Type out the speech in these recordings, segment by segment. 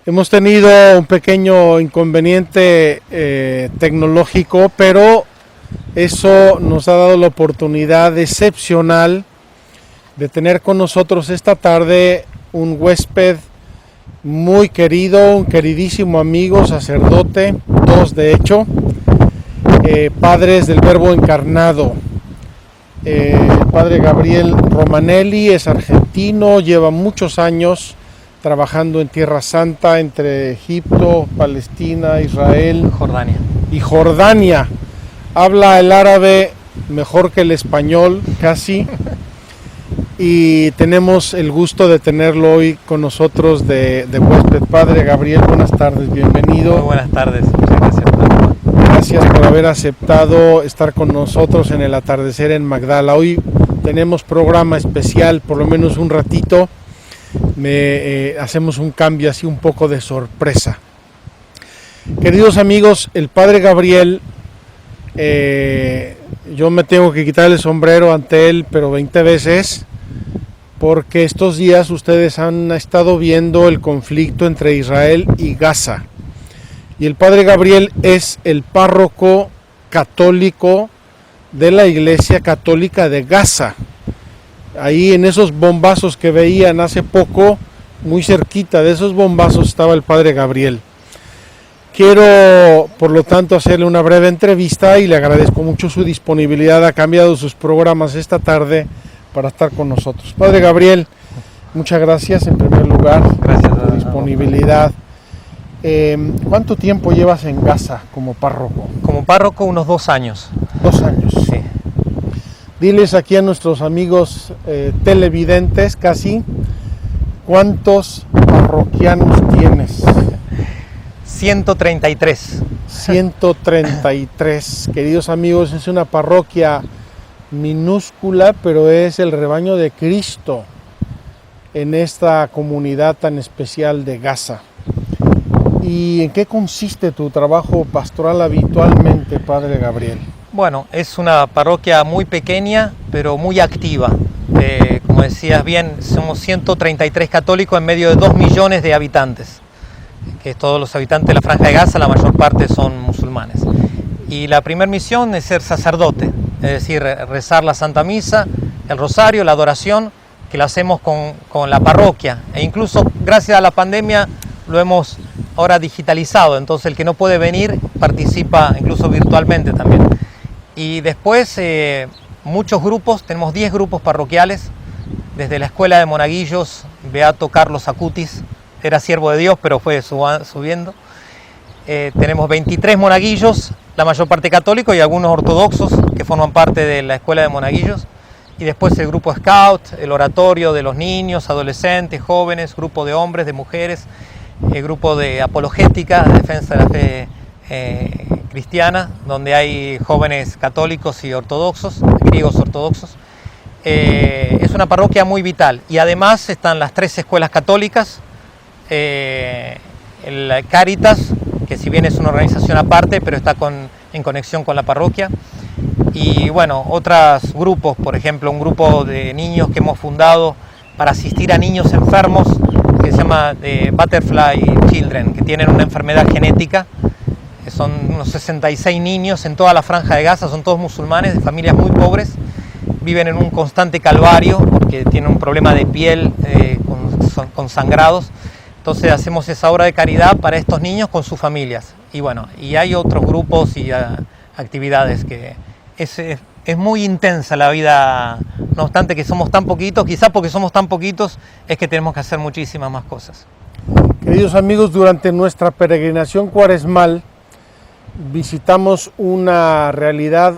Hemos tenido un pequeño inconveniente tecnológico, pero eso nos ha dado la oportunidad excepcional de tener con nosotros esta tarde un huésped muy querido, un queridísimo amigo, sacerdote, dos de hecho, padres del Verbo encarnado. El padre Gabriel Romanelli es argentino, lleva muchos años trabajando en Tierra Santa, entre Egipto, Palestina, Israel y Jordania. Habla el árabe mejor que el español, casi. Y tenemos el gusto de tenerlo hoy con nosotros de huésped. Padre Gabriel, buenas tardes, bienvenido. Muy buenas tardes, muchas gracias. Gracias por haber aceptado estar con nosotros en el atardecer en Magdala. Hoy tenemos programa especial, por lo menos un ratito. Hacemos un cambio así un poco de sorpresa. Queridos amigos, el padre Gabriel, yo me tengo que quitar el sombrero ante él, pero 20 veces, porque estos días ustedes han estado viendo el conflicto entre Israel y Gaza. Y el padre Gabriel es el párroco católico de la Iglesia Católica de Gaza. Ahí en esos bombazos que veían hace poco, muy cerquita de esos bombazos estaba el padre Gabriel. Quiero, por lo tanto, hacerle una breve entrevista y le agradezco mucho su disponibilidad. Ha cambiado sus programas esta tarde para estar con nosotros. Padre Gabriel, muchas gracias en primer lugar. Gracias por su disponibilidad. ¿Cuánto tiempo llevas en Gaza como párroco? Como párroco unos 2 años. 2 años. Sí. Diles aquí a nuestros amigos televidentes casi, ¿cuántos parroquianos tienes? 133. 133. Queridos amigos, es una parroquia minúscula, pero es el rebaño de Cristo en esta comunidad tan especial de Gaza. ¿Y en qué consiste tu trabajo pastoral habitualmente, padre Gabriel? Bueno, es una parroquia muy pequeña, pero muy activa. Como decías bien, somos 133 católicos en medio de 2 millones de habitantes, que todos los habitantes de la Franja de Gaza, la mayor parte son musulmanes. Y la primera misión es ser sacerdote, es decir, rezar la Santa Misa, el rosario, la adoración, que la hacemos con la parroquia. E incluso gracias a la pandemia lo hemos ahora digitalizado, entonces el que no puede venir participa incluso virtualmente también. Y después muchos grupos, tenemos 10 grupos parroquiales, desde la escuela de monaguillos, Beato Carlos Acutis, era siervo de Dios pero fue subiendo. Tenemos 23 monaguillos, la mayor parte católicos y algunos ortodoxos que forman parte de la escuela de monaguillos. Y después el grupo Scout, el oratorio de los niños, adolescentes, jóvenes, grupo de hombres, de mujeres, el grupo de apologética, de defensa de la fe cristiana, donde hay jóvenes católicos y ortodoxos, griegos ortodoxos. Es una parroquia muy vital y además están las 3 escuelas católicas, el Cáritas, que si bien es una organización aparte, pero está en conexión con la parroquia, y bueno, otros grupos, por ejemplo, un grupo de niños que hemos fundado para asistir a niños enfermos, que se llama Butterfly Children, que tienen una enfermedad genética. Son unos 66 niños en toda la Franja de Gaza, son todos musulmanes, de familias muy pobres, viven en un constante calvario porque tienen un problema de piel con sangrados. Entonces hacemos esa obra de caridad para estos niños con sus familias. Y bueno, y hay otros grupos y actividades que es muy intensa la vida, no obstante que somos tan poquitos, quizás porque somos tan poquitos es que tenemos que hacer muchísimas más cosas. Queridos amigos, durante nuestra peregrinación cuaresmal visitamos una realidad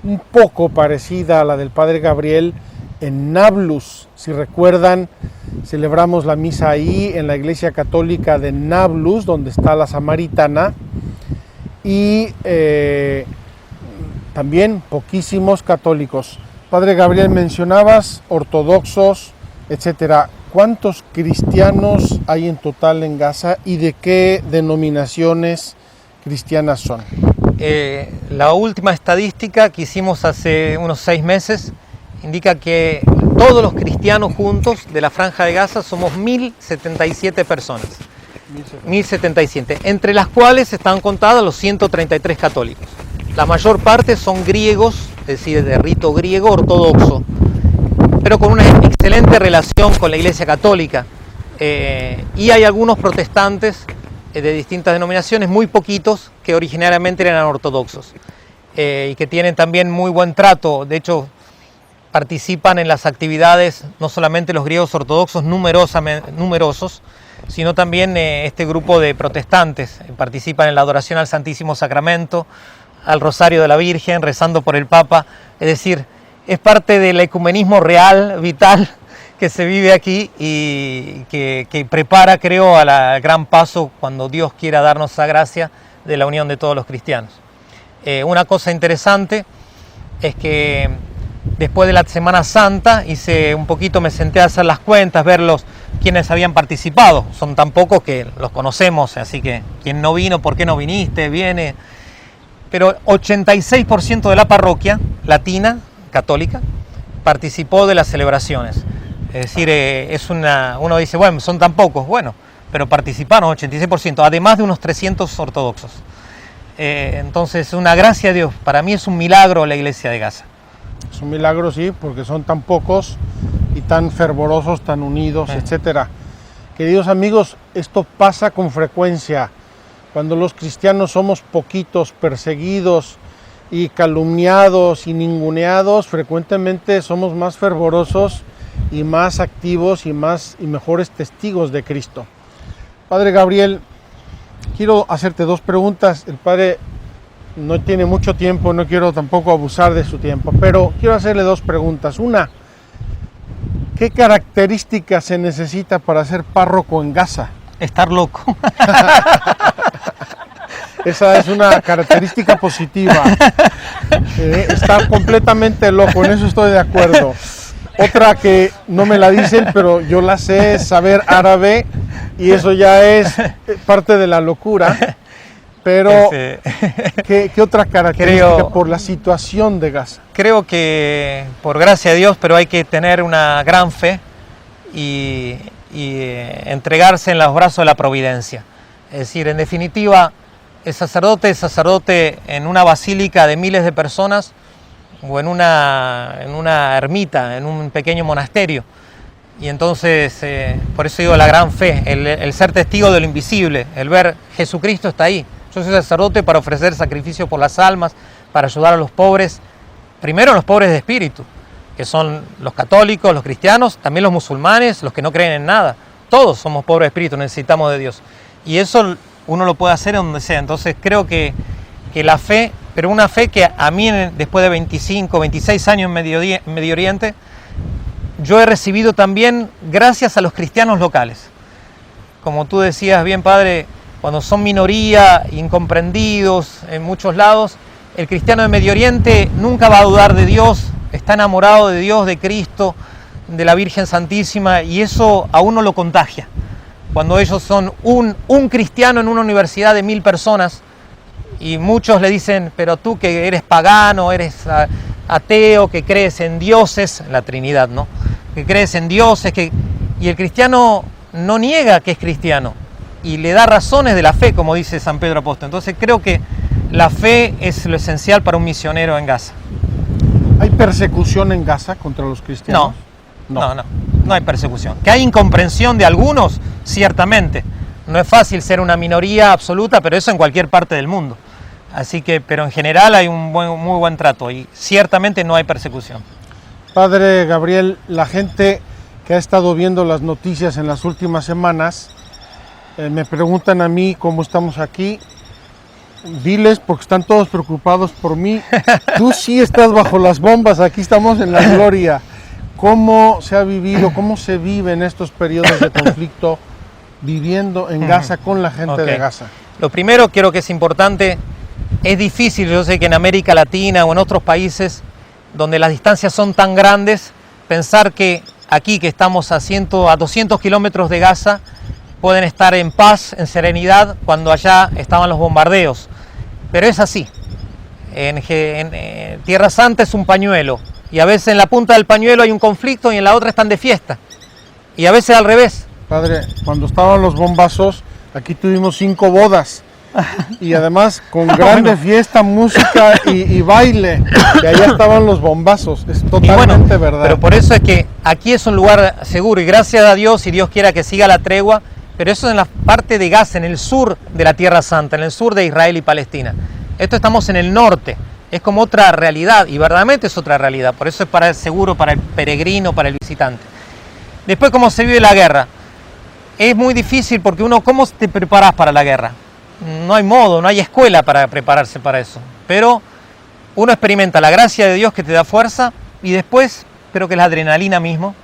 un poco parecida a la del padre Gabriel en Nablus. Si recuerdan, celebramos la misa ahí en la iglesia católica de Nablus, donde está la Samaritana, y también poquísimos católicos. Padre Gabriel, mencionabas ortodoxos, etcétera. ¿Cuántos cristianos hay en total en Gaza y de qué denominaciones cristianas son? La última estadística que hicimos hace unos 6 meses indica que todos los cristianos juntos de la Franja de Gaza somos 1077 personas. 1077, entre las cuales están contados los 133 católicos. La mayor parte son griegos, es decir, de rito griego ortodoxo, pero con una excelente relación con la Iglesia Católica. Y hay algunos protestantes de distintas denominaciones, muy poquitos, que originariamente eran ortodoxos y que tienen también muy buen trato. De hecho, participan en las actividades no solamente los griegos ortodoxos numerosos, sino también este grupo de protestantes. Participan en la adoración al Santísimo Sacramento, al Rosario de la Virgen, rezando por el Papa. Es decir, es parte del ecumenismo real, vital, que se vive aquí y que prepara, creo, al gran paso cuando Dios quiera darnos esa gracia de la unión de todos los cristianos. Una cosa interesante es que después de la Semana Santa me senté a hacer las cuentas, ver quienes habían participado. Son tan pocos que los conocemos, así que quien no vino, ¿por qué no viniste? Viene. Pero 86% de la parroquia latina, católica, participó de las celebraciones. Es decir, uno dice, bueno, son tan pocos, bueno, pero participaron 86%, además de unos 300 ortodoxos. Entonces, una gracia a Dios. Para mí es un milagro la iglesia de Gaza. Es un milagro, sí, porque son tan pocos y tan fervorosos, tan unidos, etcétera. Queridos amigos, esto pasa con frecuencia. Cuando los cristianos somos poquitos, perseguidos y calumniados y ninguneados, frecuentemente somos más fervorosos y más activos y mejores testigos de Cristo. Padre Gabriel, quiero hacerte dos preguntas. El padre no tiene mucho tiempo, no quiero tampoco abusar de su tiempo, pero quiero hacerle dos preguntas. Una, ¿qué características se necesita para ser párroco en Gaza? Estar loco. Esa es una característica positiva. Estar completamente loco, en eso estoy de acuerdo. Otra que no me la dicen, pero yo la sé, es saber árabe, y eso ya es parte de la locura. Pero, ¿qué otra característica por la situación de Gaza? Creo que, por gracia de Dios, pero hay que tener una gran fe y entregarse en los brazos de la providencia. Es decir, en definitiva, el sacerdote es sacerdote en una basílica de miles de personas o en una ermita, en un pequeño monasterio. Y entonces, por eso digo la gran fe, el ser testigo de lo invisible, el ver Jesucristo está ahí. Yo soy sacerdote para ofrecer sacrificio por las almas, para ayudar a los pobres, primero los pobres de espíritu, que son los católicos, los cristianos, también los musulmanes, los que no creen en nada. Todos somos pobres de espíritu, necesitamos de Dios. Y eso uno lo puede hacer en donde sea. Entonces creo que la fe, pero una fe que a mí después de 25, 26 años en Medio Oriente, yo he recibido también gracias a los cristianos locales. Como tú decías bien, padre, cuando son minoría, incomprendidos en muchos lados, el cristiano de Medio Oriente nunca va a dudar de Dios, está enamorado de Dios, de Cristo, de la Virgen Santísima, y eso a uno lo contagia. Cuando ellos son un cristiano en una universidad de 1000 personas, y muchos le dicen, pero tú que eres pagano, eres ateo, que crees en dioses, la Trinidad, ¿no? Que crees en dioses, y el cristiano no niega que es cristiano, y le da razones de la fe, como dice San Pedro Apóstol. Entonces creo que la fe es lo esencial para un misionero en Gaza. ¿Hay persecución en Gaza contra los cristianos? No hay persecución. ¿Que hay incomprensión de algunos? Ciertamente. No es fácil ser una minoría absoluta, pero eso en cualquier parte del mundo. Así que, pero en general hay un muy buen trato y ciertamente no hay persecución. Padre Gabriel, la gente que ha estado viendo las noticias en las últimas semanas me preguntan a mí cómo estamos aquí. Diles, porque están todos preocupados por mí. Tú sí estás bajo las bombas, aquí estamos en la gloria. ¿Cómo se ha vivido, cómo se vive en estos periodos de conflicto viviendo en Gaza con la gente de Gaza? Lo primero, creo que es importante, es difícil, yo sé que en América Latina o en otros países donde las distancias son tan grandes, pensar que aquí, que estamos a 200 kilómetros de Gaza, pueden estar en paz, en serenidad, cuando allá estaban los bombardeos. Pero es así. En Tierra Santa es un pañuelo, y a veces en la punta del pañuelo hay un conflicto y en la otra están de fiesta. Y a veces al revés. Padre, cuando estaban los bombazos, Aquí tuvimos 5 bodas. Y además con grande fiesta, música y baile. Y allá estaban los bombazos. Es totalmente verdad. Pero por eso es que aquí es un lugar seguro. Y gracias a Dios, si Dios quiera que siga la tregua. Pero eso es en la parte de Gaza, en el sur de la Tierra Santa, en el sur de Israel y Palestina. Esto estamos en el norte. Es como otra realidad. Y verdaderamente es otra realidad. Por eso es para el seguro, para el peregrino, para el visitante. Después, ¿cómo se vive la guerra? Es muy difícil porque uno, ¿cómo te preparas para la guerra? No hay modo, no hay escuela para prepararse para eso. Pero uno experimenta la gracia de Dios que te da fuerza y después, creo que es la adrenalina mismo,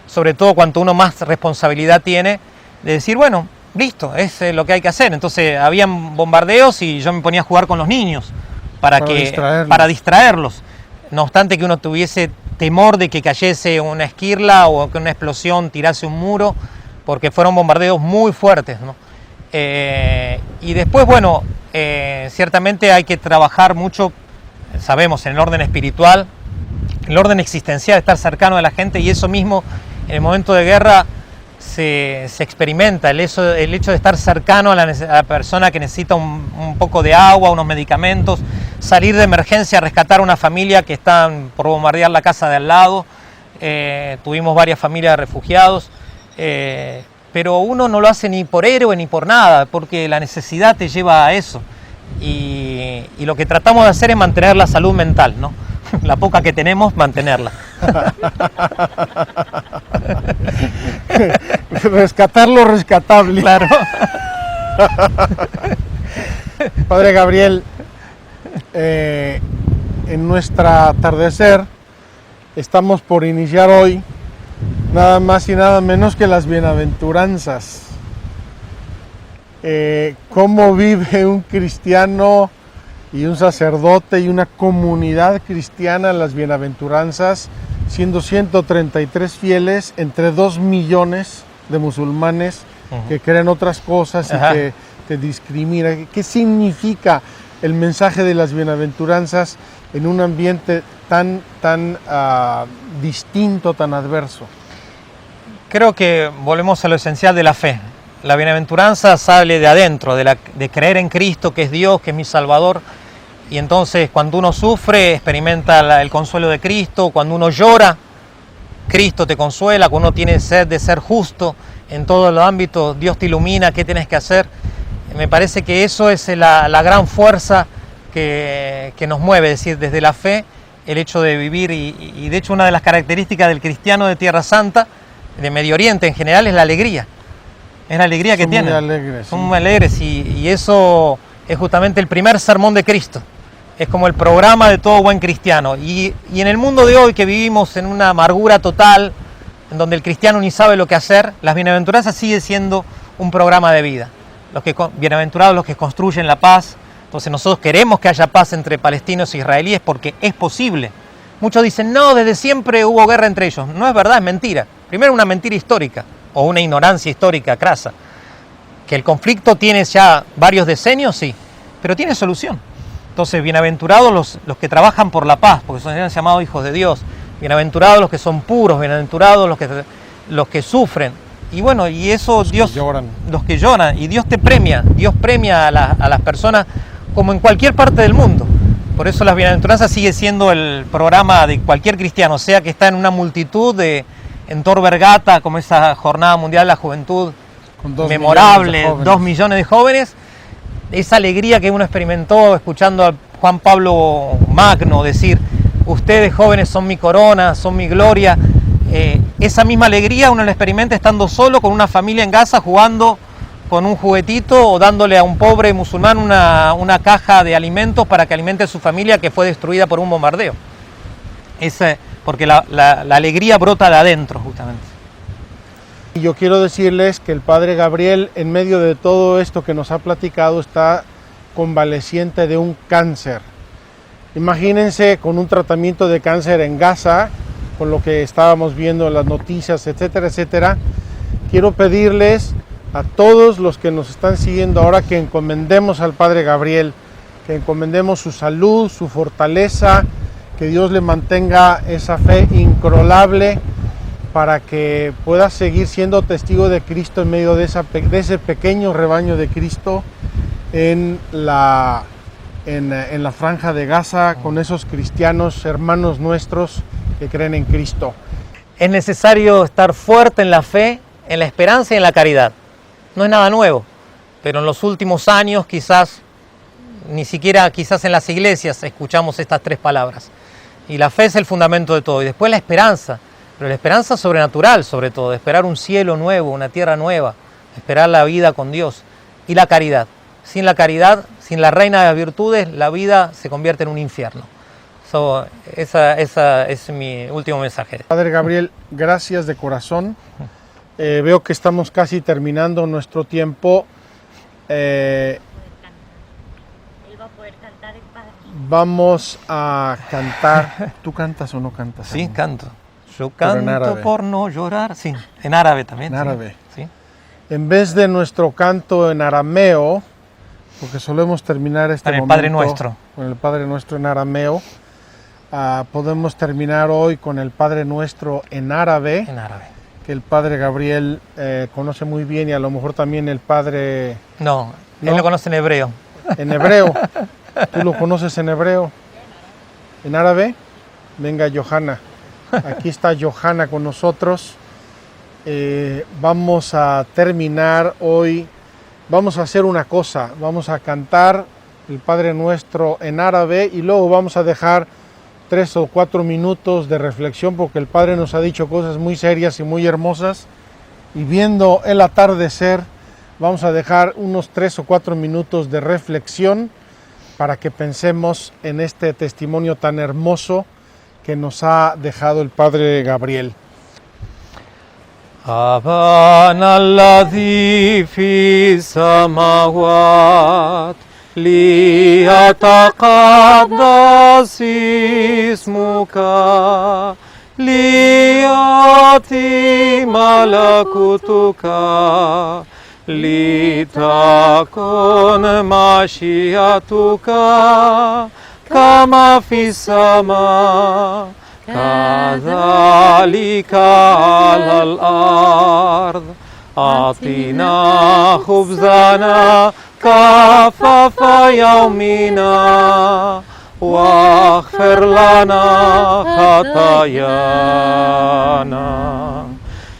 sobre todo cuanto uno más responsabilidad tiene, de decir, bueno, listo, es lo que hay que hacer. Entonces habían bombardeos y yo me ponía a jugar con los niños para distraerlos. No obstante que uno tuviese temor de que cayese una esquirla o que una explosión tirase un muro, porque fueron bombardeos muy fuertes, ¿no? Y después, bueno, ciertamente hay que trabajar mucho, sabemos, en el orden espiritual, en el orden existencial, estar cercano a la gente, y eso mismo en el momento de guerra se experimenta, el hecho de estar cercano a la persona que necesita un poco de agua, unos medicamentos, salir de emergencia a rescatar a una familia que están por bombardear la casa de al lado. Tuvimos varias familias de refugiados. Pero uno no lo hace ni por héroe ni por nada, porque la necesidad te lleva a eso. Y lo que tratamos de hacer es mantener la salud mental, ¿no? La poca que tenemos, mantenerla. Rescatar lo rescatable. Claro. Padre Gabriel, en nuestro atardecer estamos por iniciar hoy nada más y nada menos que las bienaventuranzas. ¿Cómo vive un cristiano y un sacerdote y una comunidad cristiana las bienaventuranzas, siendo 133 fieles entre 2 millones de musulmanes que creen otras cosas y que te discriminan? ¿Qué significa el mensaje de las bienaventuranzas en un ambiente tan distinto, tan adverso? Creo que volvemos a lo esencial de la fe. La bienaventuranza sale de adentro, de creer en Cristo, que es Dios, que es mi Salvador. Y entonces cuando uno sufre, experimenta el consuelo de Cristo. Cuando uno llora, Cristo te consuela. Cuando uno tiene sed de ser justo en todos los ámbitos, Dios te ilumina qué tienes que hacer. Me parece que eso es la gran fuerza que nos mueve, es decir, desde la fe, el hecho de vivir. Y de hecho una de las características del cristiano de Tierra Santa, de Medio Oriente en general, es la alegría. Es la alegría que tienen. Son muy alegres y eso es justamente el primer sermón de Cristo. Es como el programa de todo buen cristiano. Y en el mundo de hoy, que vivimos en una amargura total, en donde el cristiano ni sabe lo que hacer, las bienaventuranzas sigue siendo un programa de vida. Bienaventurados los que construyen la paz. Entonces nosotros queremos que haya paz entre palestinos e israelíes porque es posible. Muchos dicen, no, desde siempre hubo guerra entre ellos. No es verdad, es mentira. Primero, una mentira histórica o una ignorancia histórica crasa. Que el conflicto tiene ya varios decenios, sí, pero tiene solución. Entonces, bienaventurados los que trabajan por la paz, porque son llamados hijos de Dios. Bienaventurados los que son puros, bienaventurados los que sufren. Y bueno, y eso Dios, los que lloran, y Dios te premia. Dios premia a las personas como en cualquier parte del mundo. Por eso las bienaventuranzas sigue siendo el programa de cualquier cristiano, sea que está en una multitud en Tor Vergata, como esa Jornada Mundial de la Juventud memorable, 2 millones de jóvenes, esa alegría que uno experimentó escuchando a Juan Pablo Magno decir, ustedes jóvenes son mi corona, son mi gloria. Esa misma alegría uno la experimenta estando solo con una familia en Gaza jugando con un juguetito o dándole a un pobre musulmán una caja de alimentos para que alimente a su familia que fue destruida por un bombardeo. Porque la alegría brota de adentro, justamente. Y yo quiero decirles que el Padre Gabriel, en medio de todo esto que nos ha platicado, está convaleciente de un cáncer. Imagínense con un tratamiento de cáncer en Gaza, con lo que estábamos viendo en las noticias, etcétera, etcétera. Quiero pedirles a todos los que nos están siguiendo ahora que encomendemos al Padre Gabriel, que encomendemos su salud, su fortaleza, que Dios le mantenga esa fe incrolable para que puedas seguir siendo testigo de Cristo en medio de ese pequeño rebaño de Cristo en la franja de Gaza, con esos cristianos, hermanos nuestros que creen en Cristo. Es necesario estar fuerte en la fe, en la esperanza y en la caridad. No es nada nuevo, pero en los últimos años quizás, ni siquiera quizás en las iglesias escuchamos estas tres palabras. Y la fe es el fundamento de todo. Y después la esperanza, pero la esperanza sobrenatural sobre todo, de esperar un cielo nuevo, una tierra nueva, esperar la vida con Dios. Y la caridad. Sin la caridad, sin la reina de las virtudes, la vida se convierte en un infierno. Esa es mi último mensaje. Padre Gabriel, gracias de corazón. Veo que estamos casi terminando nuestro tiempo. Vamos a cantar. ¿Tú cantas o no cantas? Sí, canto. Yo canto por no llorar. Sí, en árabe también. En árabe. Sí. En vez de nuestro canto en arameo, porque solemos terminar este momento Padre Nuestro. Con el Padre Nuestro en arameo, podemos terminar hoy con el Padre Nuestro en árabe. En árabe. Que el Padre Gabriel conoce muy bien, y a lo mejor también el Padre... No, él lo conoce en hebreo. En hebreo. ¿Tú lo conoces en hebreo? ¿En árabe? Venga, Johanna. Aquí está Johanna con nosotros. Vamos a terminar hoy. Vamos a hacer una cosa. Vamos a cantar el Padre Nuestro en árabe y luego vamos a dejar 3 o 4 minutos de reflexión, porque el Padre nos ha dicho cosas muy serias y muy hermosas. Y viendo el atardecer, vamos a dejar unos 3 o 4 minutos de reflexión para que pensemos en este testimonio tan hermoso que nos ha dejado el Padre Gabriel. Abana alladhi fi samawat liyataqaddas ismuka liyati malakutuka litakun mashiatuka kama fi sama كذلك على الأرض أعطنا خبزنا كفاف يومنا واغفر لنا خطايانا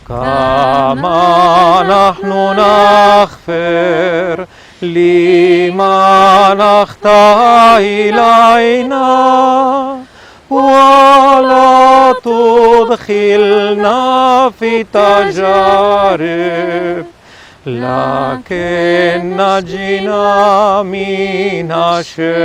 كما نحن نغفر لمن أخطأ إلينا ولا تدخلنا في تجارب لكن نجنا من الشرير.